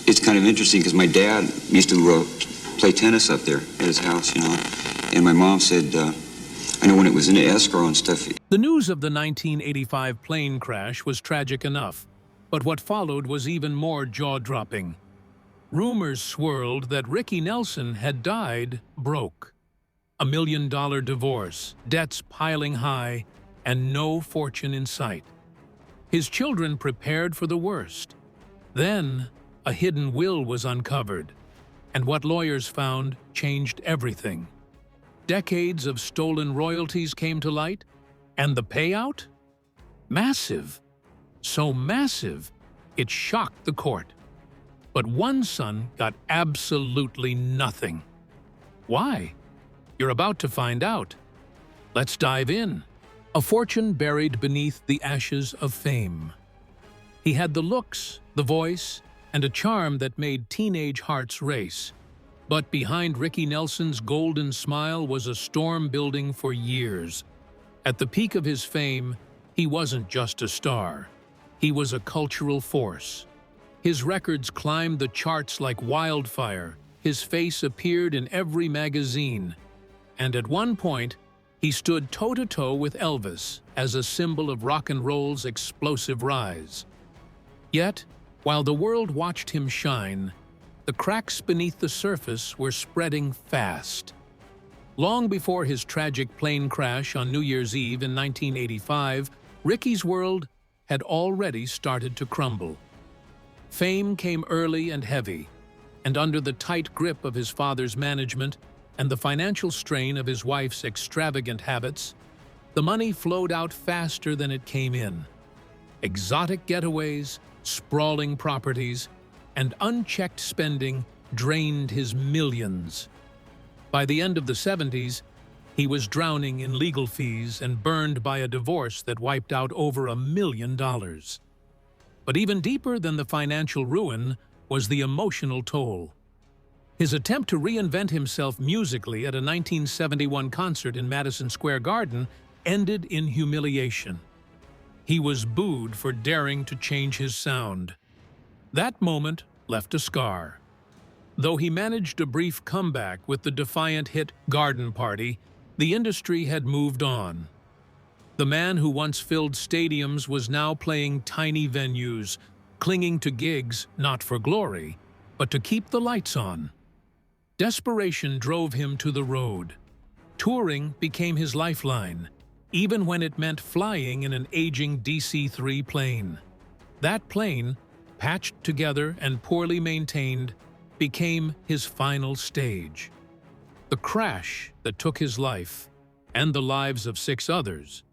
It's kind of interesting because my dad used to play tennis up there at his house, and my mom said, I know when it was in escrow and stuff. The news of the 1985 plane crash was tragic enough, but what followed was even more jaw-dropping. Rumors swirled that Ricky Nelson had died broke. $1 million divorce, debts piling high, and no fortune in sight. His children prepared for the worst. Then, a hidden will was uncovered, and what lawyers found changed everything. Decades of stolen royalties came to light, and the payout? Massive. So massive, it shocked the court. But one son got absolutely nothing. Why? You're about to find out. Let's dive in. A fortune buried beneath the ashes of fame. He had the looks, the voice, and a charm that made teenage hearts race. But behind Ricky Nelson's golden smile was a storm building for years. At the peak of his fame, he wasn't just a star. He was a cultural force. His records climbed the charts like wildfire. His face appeared in every magazine. And at one point, he stood toe-to-toe with Elvis as a symbol of rock and roll's explosive rise. Yet, while the world watched him shine, the cracks beneath the surface were spreading fast. Long before his tragic plane crash on New Year's Eve in 1985, Ricky's world had already started to crumble. Fame came early and heavy, and under the tight grip of his father's management and the financial strain of his wife's extravagant habits, the money flowed out faster than it came in. Exotic getaways, sprawling properties, and unchecked spending drained his millions. By the end of the 70s, he was drowning in legal fees and burned by a divorce that wiped out over $1 million. But even deeper than the financial ruin was the emotional toll. His attempt to reinvent himself musically at a 1971 concert in Madison Square Garden ended in humiliation. He was booed for daring to change his sound. That moment left a scar. Though he managed a brief comeback with the defiant hit Garden Party, the industry had moved on. The man who once filled stadiums was now playing tiny venues, clinging to gigs not for glory, but to keep the lights on. Desperation drove him to the road. Touring became his lifeline, even when it meant flying in an aging DC-3 plane. That plane, patched together and poorly maintained, became his final stage. The crash that took his life, and the lives of 6 others,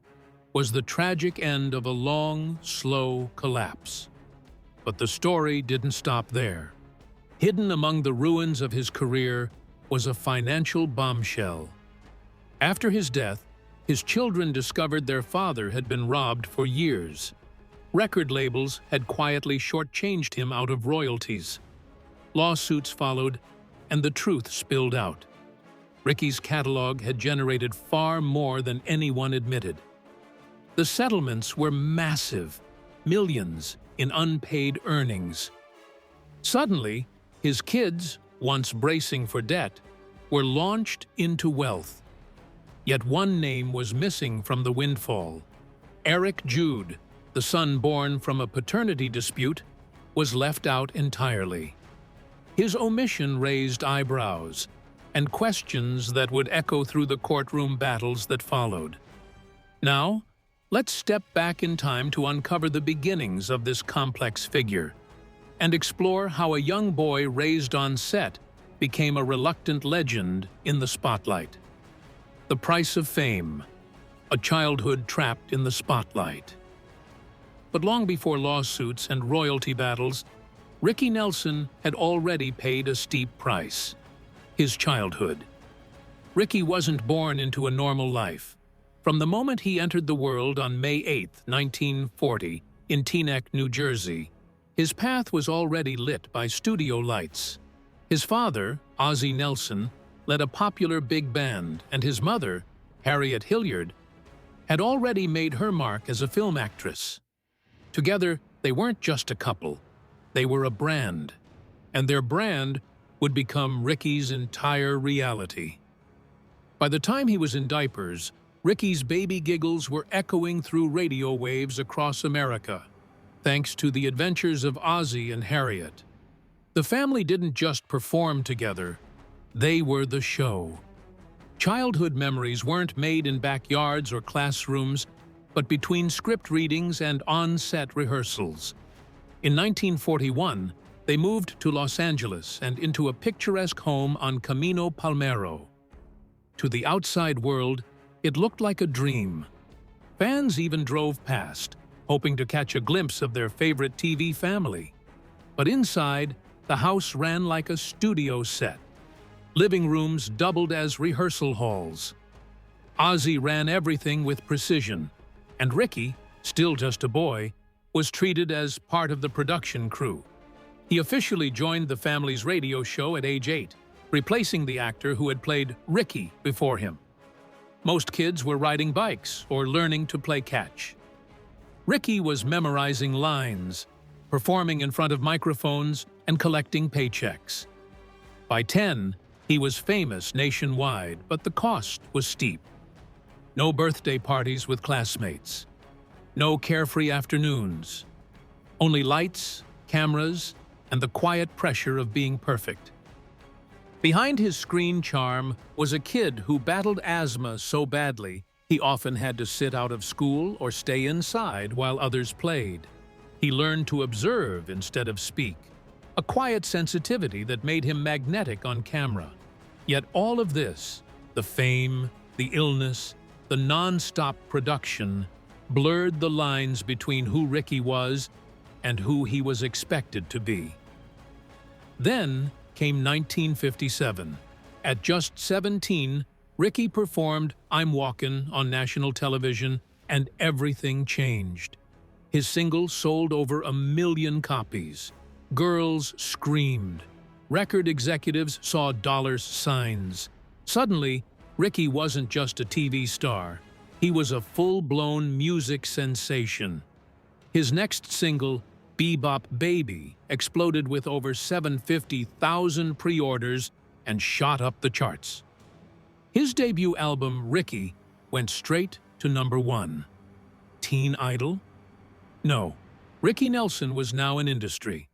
was the tragic end of a long, slow collapse. But the story didn't stop there. Hidden among the ruins of his career was a financial bombshell. After his death, his children discovered their father had been robbed for years. Record labels had quietly shortchanged him out of royalties. Lawsuits followed, and the truth spilled out. Ricky's catalog had generated far more than anyone admitted. The settlements were massive, millions in unpaid earnings. Suddenly, his kids, once bracing for debt, were launched into wealth. Yet one name was missing from the windfall. Eric Jude, the son born from a paternity dispute, was left out entirely. His omission raised eyebrows and questions that would echo through the courtroom battles that followed. Now, let's step back in time to uncover the beginnings of this complex figure and explore how a young boy raised on set became a reluctant legend in the spotlight. The price of fame, a childhood trapped in the spotlight. But long before lawsuits and royalty battles, Ricky Nelson had already paid a steep price: his childhood. Ricky wasn't born into a normal life. From the moment he entered the world on May 8, 1940, in Teaneck, New Jersey, his path was already lit by studio lights. His father, Ozzie Nelson, led a popular big band, and his mother, Harriet Hilliard, had already made her mark as a film actress. Together, they weren't just a couple, they were a brand. and their brand would become Ricky's entire reality. By the time he was in diapers, Ricky's baby giggles were echoing through radio waves across America, thanks to the adventures of Ozzie and Harriet. The family didn't just perform together, they were the show. Childhood memories weren't made in backyards or classrooms, but between script readings and on-set rehearsals. In 1941, they moved to Los Angeles and into a picturesque home on Camino Palmero. To the outside world, it looked like a dream. Fans even drove past, hoping to catch a glimpse of their favorite TV family. But inside, the house ran like a studio set. Living rooms doubled as rehearsal halls. Ozzie ran everything with precision, and Ricky, still just a boy, was treated as part of the production crew. He officially joined the family's radio show at age 8, replacing the actor who had played Ricky before him. Most kids were riding bikes or learning to play catch. Ricky was memorizing lines, performing in front of microphones, and collecting paychecks. By 10, he was famous nationwide, but the cost was steep. No birthday parties with classmates. No carefree afternoons. Only lights, cameras, and the quiet pressure of being perfect. Behind his screen charm was a kid who battled asthma so badly he often had to sit out of school or stay inside while others played. He learned to observe instead of speak, a quiet sensitivity that made him magnetic on camera. Yet all of this, the fame, the illness, the non-stop production, blurred the lines between who Ricky was and who he was expected to be. Then came 1957. At just 17, Ricky performed I'm Walkin' on national television, and everything changed. His single sold over 1 million copies. Girls screamed. Record executives saw dollar signs. Suddenly, Ricky wasn't just a TV star. He was a full-blown music sensation. His next single, Bebop Baby, exploded with over 750,000 pre-orders and shot up the charts. His debut album, Ricky, went straight to #1. Teen Idol? No, Ricky Nelson was now an industry.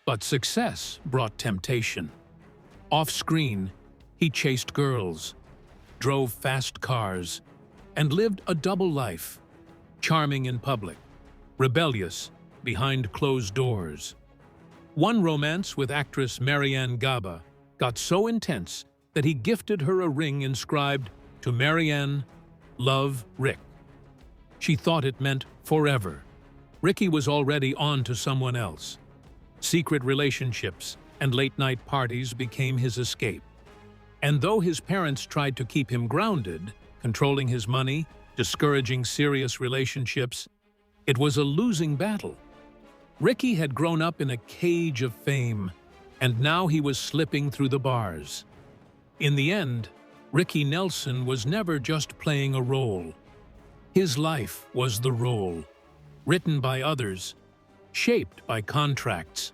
But success brought temptation. Off-screen, he chased girls, drove fast cars, and lived a double life, charming in public, rebellious behind closed doors. One romance with actress Marianne Gaba got so intense that he gifted her a ring inscribed, "To Marianne, love Rick." She thought it meant forever. Ricky was already on to someone else. Secret relationships and late-night parties became his escape. And though his parents tried to keep him grounded, controlling his money, discouraging serious relationships, it was a losing battle. Ricky had grown up in a cage of fame, and now he was slipping through the bars. In the end, Ricky Nelson was never just playing a role. His life was the role, written by others, shaped by contracts,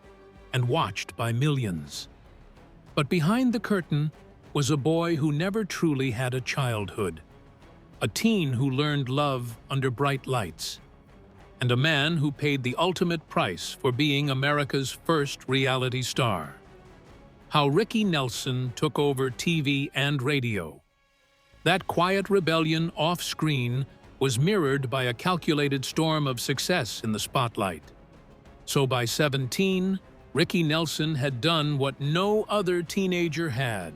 and watched by millions. But behind the curtain was a boy who never truly had a childhood, a teen who learned love under bright lights, and a man who paid the ultimate price for being America's first reality star. How Ricky Nelson took over TV and radio. That quiet rebellion off-screen was mirrored by a calculated storm of success in the spotlight. So by 17, Ricky Nelson had done what no other teenager had.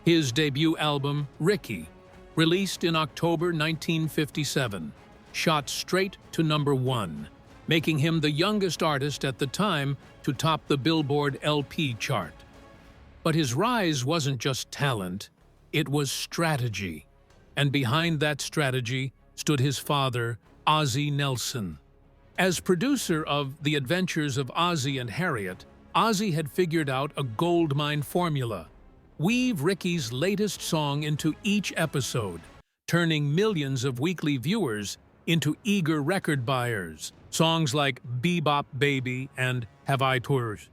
His debut album, Ricky, released in October 1957, shot straight to #1, making him the youngest artist at the time to top the Billboard LP chart. But his rise wasn't just talent, it was strategy. And behind that strategy stood his father, Ozzie Nelson. As producer of The Adventures of Ozzie and Harriet, Ozzie had figured out a goldmine formula. Weave Ricky's latest song into each episode, turning millions of weekly viewers into eager record buyers. Songs like Bebop Baby and Have I Tours.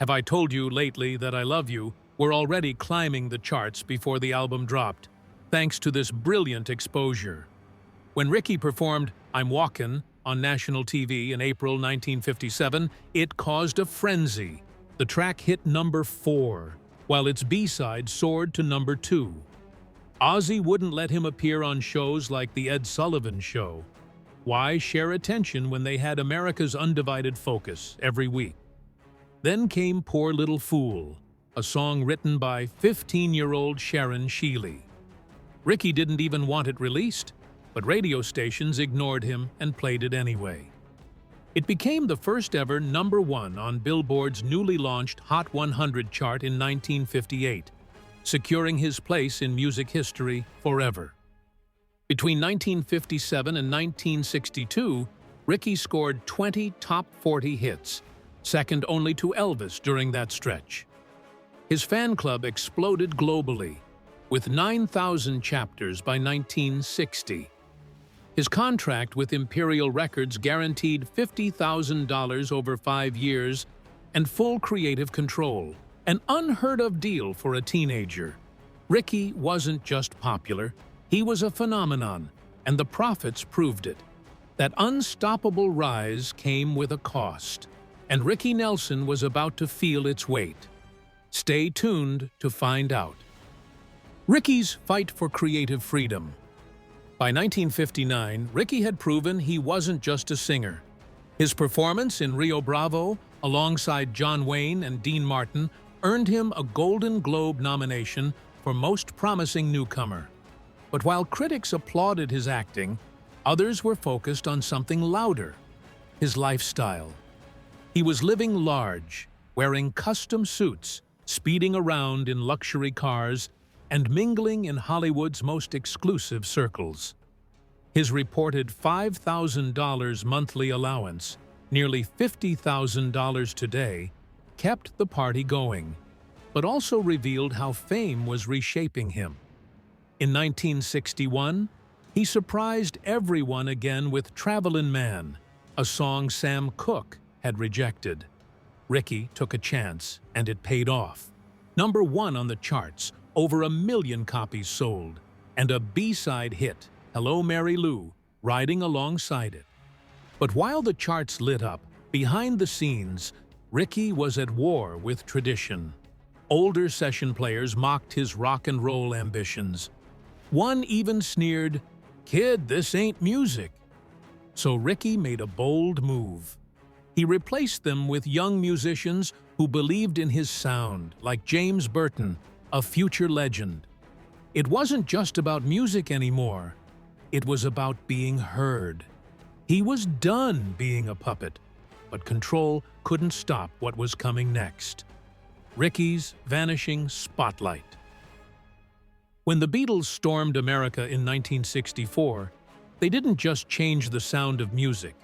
Have I Told You Lately That I Love You were already climbing the charts before the album dropped, thanks to this brilliant exposure. When Ricky performed I'm Walkin' on national TV in April 1957, it caused a frenzy. The track hit number 4, while its B-side soared to number 2. Ozzy wouldn't let him appear on shows like The Ed Sullivan Show. Why share attention when they had America's undivided focus every week? Then came Poor Little Fool, a song written by 15-year-old Sharon Sheeley. Ricky didn't even want it released, but radio stations ignored him and played it anyway. It became the first ever number 1 on Billboard's newly launched Hot 100 chart in 1958, securing his place in music history forever. Between 1957 and 1962, Ricky scored 20 top 40 hits, second only to Elvis during that stretch. His fan club exploded globally, with 9,000 chapters by 1960. His contract with Imperial Records guaranteed $50,000 over 5 years and full creative control, an unheard-of deal for a teenager. Ricky wasn't just popular, he was a phenomenon, and the profits proved it. That unstoppable rise came with a cost, and Ricky Nelson was about to feel its weight. Stay tuned to find out. Ricky's fight for creative freedom. By 1959, Ricky had proven he wasn't just a singer. His performance in Rio Bravo, alongside John Wayne and Dean Martin, earned him a Golden Globe nomination for Most Promising Newcomer. But while critics applauded his acting, others were focused on something louder: his lifestyle. He was living large, wearing custom suits, speeding around in luxury cars, and mingling in Hollywood's most exclusive circles. His reported $5,000 monthly allowance, nearly $50,000 today, kept the party going, but also revealed how fame was reshaping him. In 1961, he surprised everyone again with Travelin' Man, a song Sam Cooke had rejected. Ricky took a chance, and it paid off. Number 1 on the charts, over 1 million copies sold, and a B-side hit, Hello Mary Lou, riding alongside it. But while the charts lit up, behind the scenes, Ricky was at war with tradition. Older session players mocked his rock and roll ambitions. One even sneered, "Kid, this ain't music." So Ricky made a bold move. He replaced them with young musicians who believed in his sound, like James Burton, a future legend. It wasn't just about music anymore. It was about being heard. He was done being a puppet, but control couldn't stop what was coming next. Ricky's vanishing spotlight. When the Beatles stormed America in 1964, they didn't just change the sound of music.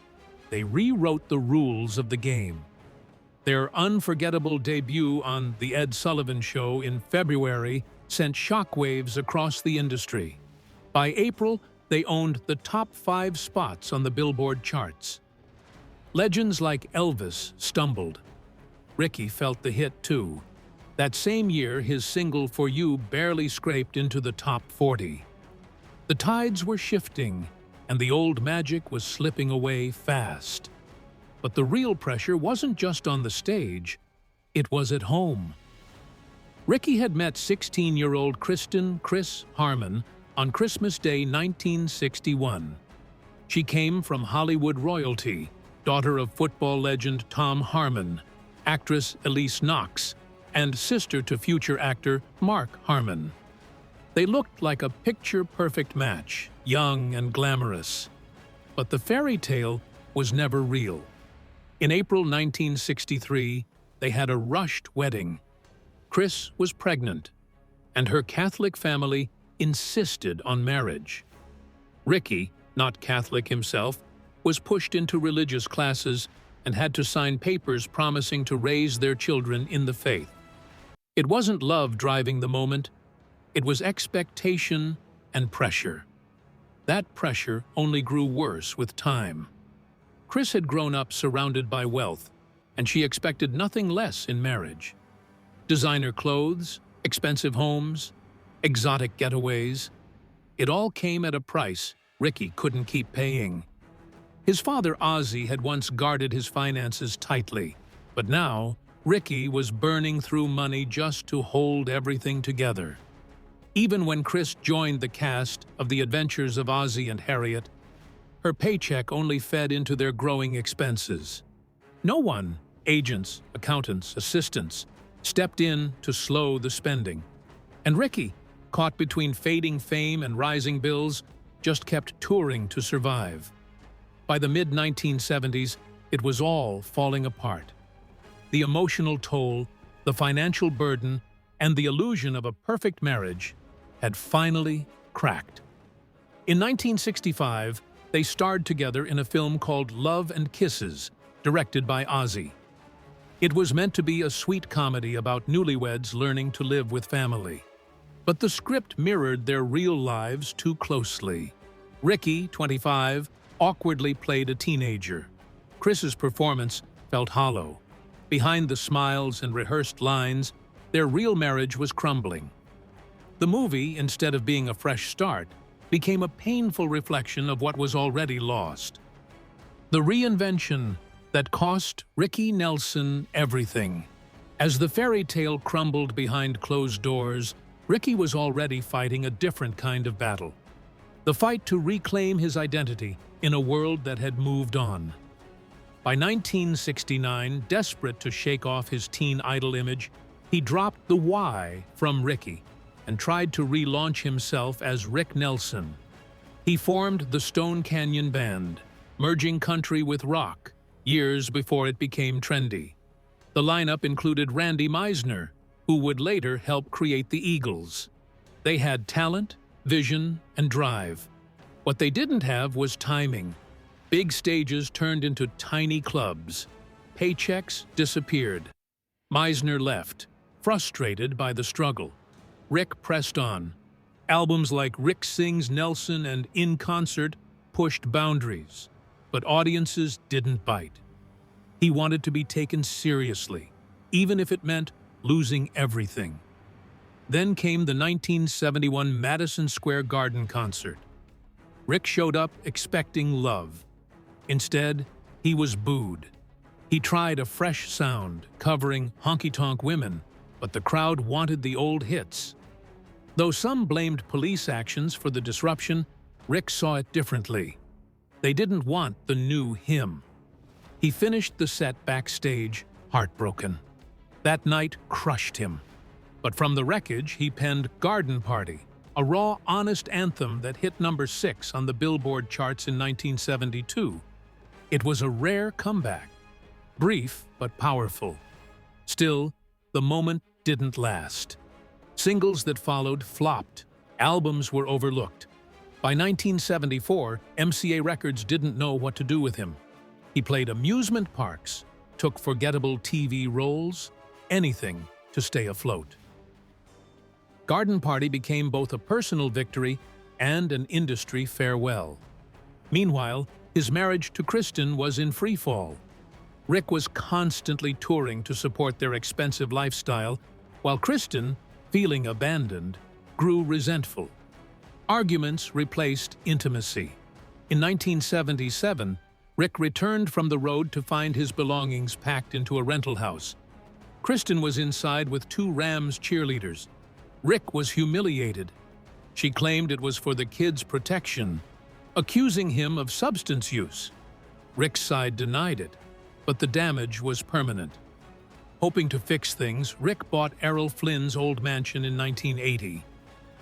They rewrote the rules of the game. Their unforgettable debut on The Ed Sullivan Show in February sent shockwaves across the industry. By April, they owned the top 5 spots on the Billboard charts. Legends like Elvis stumbled. Ricky felt the hit too. That same year, his single For You barely scraped into the top 40. The tides were shifting, and the old magic was slipping away fast. But the real pressure wasn't just on the stage, it was at home. Ricky had met 16-year-old Kristen "Chris" Harmon on Christmas Day 1961. She came from Hollywood royalty, daughter of football legend Tom Harmon, actress Elise Knox, and sister to future actor Mark Harmon. They looked like a picture-perfect match, young and glamorous. But the fairy tale was never real. In April 1963, they had a rushed wedding. Chris was pregnant, and her Catholic family insisted on marriage. Ricky, not Catholic himself, was pushed into religious classes and had to sign papers promising to raise their children in the faith. It wasn't love driving the moment, it was expectation and pressure. That pressure only grew worse with time. Chris had grown up surrounded by wealth, and she expected nothing less in marriage. Designer clothes, expensive homes, exotic getaways. It all came at a price Ricky couldn't keep paying. His father, Ozzie, had once guarded his finances tightly, but now Ricky was burning through money just to hold everything together. Even when Chris joined the cast of The Adventures of Ozzie and Harriet, her paycheck only fed into their growing expenses. No one, agents, accountants, assistants, stepped in to slow the spending. And Ricky, caught between fading fame and rising bills, just kept touring to survive. By the mid-1970s, it was all falling apart. The emotional toll, the financial burden, and the illusion of a perfect marriage had finally cracked. In 1965, they starred together in a film called Love and Kisses, directed by Ozzie. It was meant to be a sweet comedy about newlyweds learning to live with family. But the script mirrored their real lives too closely. Ricky, 25, awkwardly played a teenager. Chris's performance felt hollow. Behind the smiles and rehearsed lines, their real marriage was crumbling. The movie, instead of being a fresh start, became a painful reflection of what was already lost. The reinvention that cost Ricky Nelson everything. As the fairy tale crumbled behind closed doors, Ricky was already fighting a different kind of battle. The fight to reclaim his identity in a world that had moved on. By 1969, desperate to shake off his teen idol image, he dropped the Y from Ricky and tried to relaunch himself as Rick Nelson. He formed the Stone Canyon Band, merging country with rock, years before it became trendy. The lineup included Randy Meisner, who would later help create the Eagles. They had talent, vision, and drive. What they didn't have was timing. Big stages turned into tiny clubs. Paychecks disappeared. Meisner left, frustrated by the struggle. Rick pressed on. Albums like Rick Sings Nelson and In Concert pushed boundaries, but audiences didn't bite. He wanted to be taken seriously, even if it meant losing everything. Then came the 1971 Madison Square Garden concert. Rick showed up expecting love. Instead, he was booed. He tried a fresh sound, covering honky-tonk women, but the crowd wanted the old hits. Though some blamed police actions for the disruption, Rick saw it differently. They didn't want the new him. He finished the set backstage, heartbroken. That night crushed him. But from the wreckage, he penned Garden Party, a raw, honest anthem that hit number 6 on the Billboard charts in 1972. It was a rare comeback, brief but powerful. Still, the moment didn't last. Singles that followed flopped. Albums were overlooked. By 1974, MCA Records didn't know what to do with him. He played amusement parks, took forgettable TV roles, anything to stay afloat. Garden Party became both a personal victory and an industry farewell. Meanwhile, his marriage to Kristen was in freefall. Rick was constantly touring to support their expensive lifestyle, while Kristen, feeling abandoned, grew resentful. Arguments replaced intimacy. In 1977, Rick returned from the road to find his belongings packed into a rental house. Kristen was inside with 2 Rams cheerleaders. Rick was humiliated. She claimed it was for the kids' protection, accusing him of substance use. Rick's side denied it, but the damage was permanent. Hoping to fix things, Rick bought Errol Flynn's old mansion in 1980.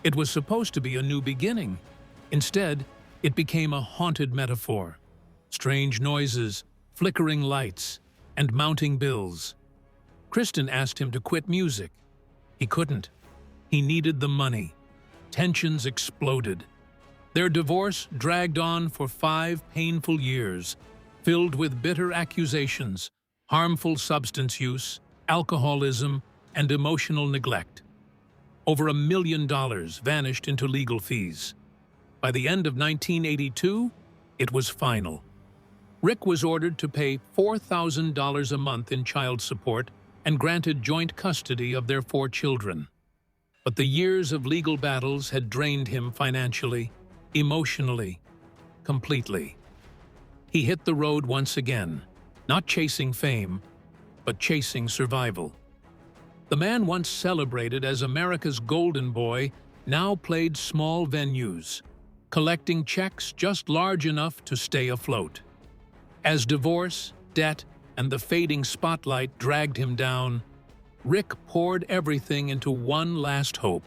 It was supposed to be a new beginning. Instead, it became a haunted metaphor. Strange noises, flickering lights, and mounting bills. Kristen asked him to quit music. He couldn't. He needed the money. Tensions exploded. Their divorce dragged on for 5 painful years, filled with bitter accusations, harmful substance use, alcoholism, and emotional neglect. Over $1 million vanished into legal fees. By the end of 1982, it was final. Rick was ordered to pay $4,000 a month in child support and granted joint custody of their 4 children. But the years of legal battles had drained him financially, emotionally, completely. He hit the road once again, not chasing fame, but chasing survival. The man once celebrated as America's golden boy now played small venues, collecting checks just large enough to stay afloat. As divorce, debt, and the fading spotlight dragged him down, Rick poured everything into one last hope: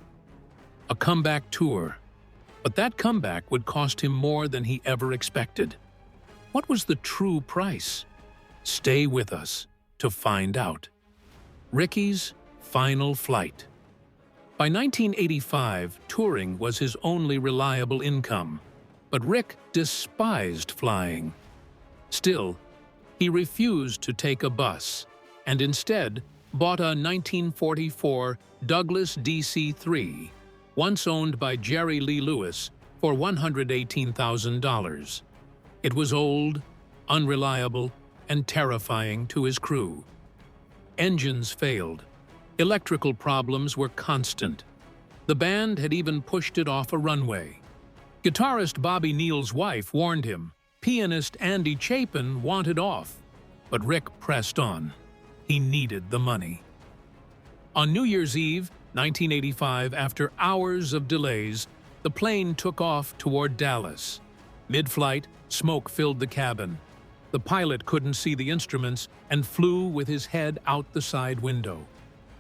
a comeback tour. But that comeback would cost him more than he ever expected. What was the true price? Stay with us to find out. Ricky's final flight. By 1985, touring was his only reliable income, but Rick despised flying. Still, he refused to take a bus and instead bought a 1944 Douglas DC-3, once owned by Jerry Lee Lewis, for $118,000. It was old, unreliable, and terrifying to his crew. Engines failed. Electrical problems were constant. The band had even pushed it off a runway. Guitarist Bobby Neal's wife warned him. Pianist Andy Chapin wanted off, but Rick pressed on. He needed the money. On New Year's Eve, 1985, after hours of delays, the plane took off toward Dallas. Mid-flight, smoke filled the cabin. The pilot couldn't see the instruments and flew with his head out the side window.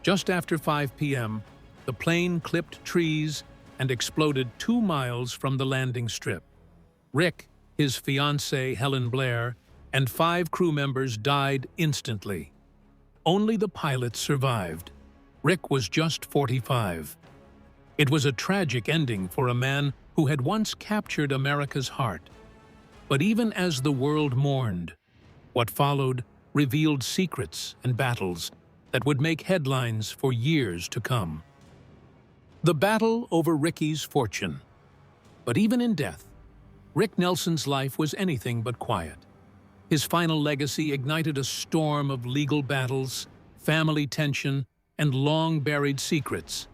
Just after 5 p.m., the plane clipped trees and exploded 2 miles from the landing strip. Rick, his fiancée Helen Blair, and 5 crew members died instantly. Only the pilot survived. Rick was just 45. It was a tragic ending for a man who had once captured America's heart. But even as the world mourned, what followed revealed secrets and battles that would make headlines for years to come. The battle over Ricky's fortune. But even in death, Rick Nelson's life was anything but quiet. His final legacy ignited a storm of legal battles, family tension, and long-buried secrets.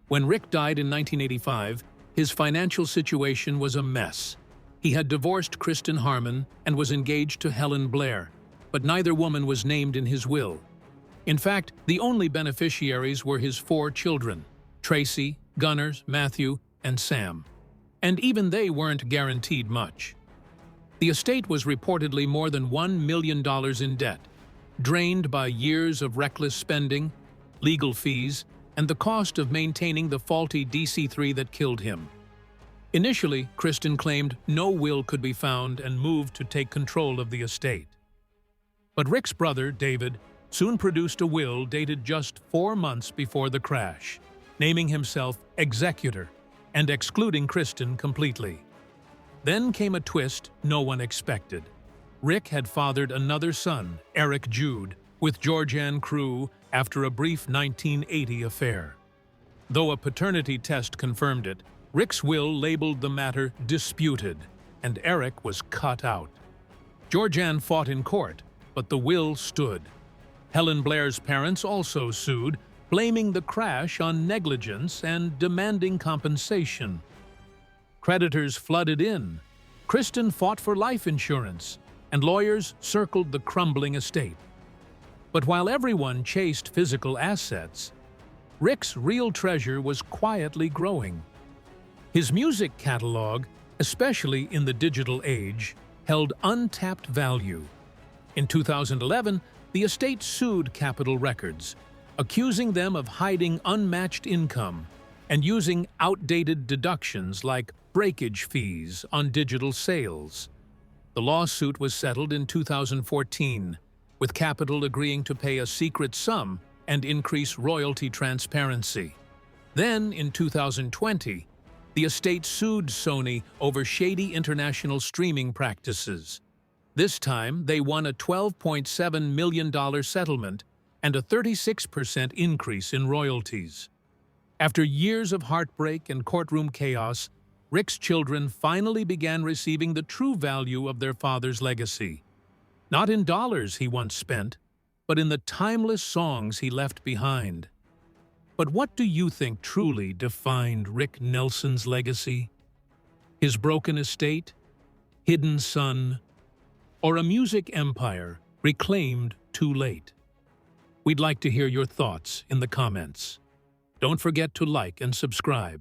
When Rick died in 1985, his financial situation was a mess. He had divorced Kristen Harmon and was engaged to Helen Blair, but neither woman was named in his will. In fact, the only beneficiaries were his 4 children, Tracy, Gunners, Matthew, and Sam. And even they weren't guaranteed much. The estate was reportedly more than $1 million in debt, drained by years of reckless spending, legal fees, and the cost of maintaining the faulty DC-3 that killed him. Initially, Kristen claimed no will could be found and moved to take control of the estate. But Rick's brother, David, soon produced a will dated just 4 months before the crash, naming himself executor and excluding Kristen completely. Then came a twist no one expected. Rick had fathered another son, Eric Jude, with Georgianne Crew after a brief 1980 affair. Though a paternity test confirmed it, Rick's will labeled the matter disputed, and Eric was cut out. Georgianne fought in court, but the will stood. Helen Blair's parents also sued, blaming the crash on negligence and demanding compensation. Creditors flooded in. Kristen fought for life insurance, and lawyers circled the crumbling estate. But while everyone chased physical assets, Rick's real treasure was quietly growing. His music catalog, especially in the digital age, held untapped value. In 2011, the estate sued Capitol Records, accusing them of hiding unmatched income and using outdated deductions like breakage fees on digital sales. The lawsuit was settled in 2014, with Capitol agreeing to pay a secret sum and increase royalty transparency. Then, in 2020, the estate sued Sony over shady international streaming practices. This time, they won a $12.7 million settlement and a 36% increase in royalties. After years of heartbreak and courtroom chaos, Rick's children finally began receiving the true value of their father's legacy. Not in dollars he once spent, but in the timeless songs he left behind. But what do you think truly defined Rick Nelson's legacy? His broken estate, hidden son, or a music empire reclaimed too late? We'd like to hear your thoughts in the comments. Don't forget to like and subscribe.